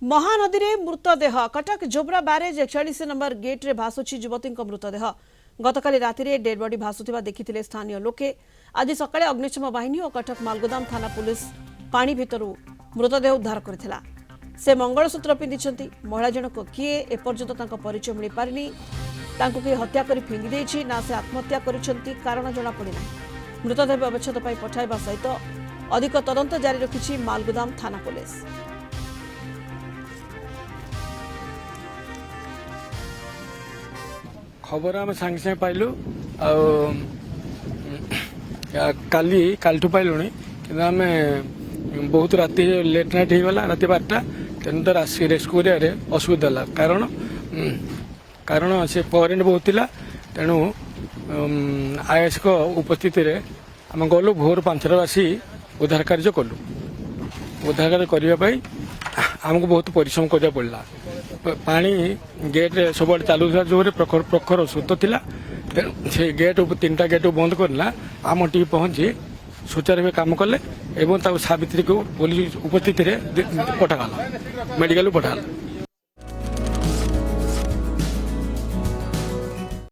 महानदी रे मृतदेह Cuttack जोब्रा barrage 41 number gate रे भासुची युवती मृतदेह गतकाली राति रे डेड बॉडी भासुथिबा देखिथिले स्थानीय लोके। आज सकाळे अग्निशम बाहिनी और कटक मालगोदाम थाना पुलिस पानी भितरु मृतदेह उद्धार करथिला। से मंगलसूत्र पिंधिछंती। महिला जनक किए एपर्यंत तांको परिचय मिली पारिनी। तांको के हत्या करी फिंगी देछि ना से आत्महत्या करिछंती कारण जणा पड़िना। मृतदेह व्यवच्छेद पई पठाइबा सहित अधिक तदंत जारी रखिछि मालगोदाम थाना पुलिस। खबर आम सांगे सांगे पाइलु कालठू पाइलु कि आम बहुत राति लेट नाइट होगा राति 12टा तेणु तो रेस्क्यू कर असुविधा है कारण से करेन्ट बहुत थिला तेणु आईएस को उपस्थिति रे आम गलु भोर 5टार आसी उद्धार कार्य कलु। उद्धार कार्य करने आमको बहुत परिश्रम करा पड़ा। पानी गेट सब चालू जो प्रखर प्रखर स्रोत थिला से गेट 3टा गेट बंद करना आम टी पहुंची सुचारू भाव काम कले एवं सावित्री को पुलिस उपस्थिति पठागला मेडिकल पठागला।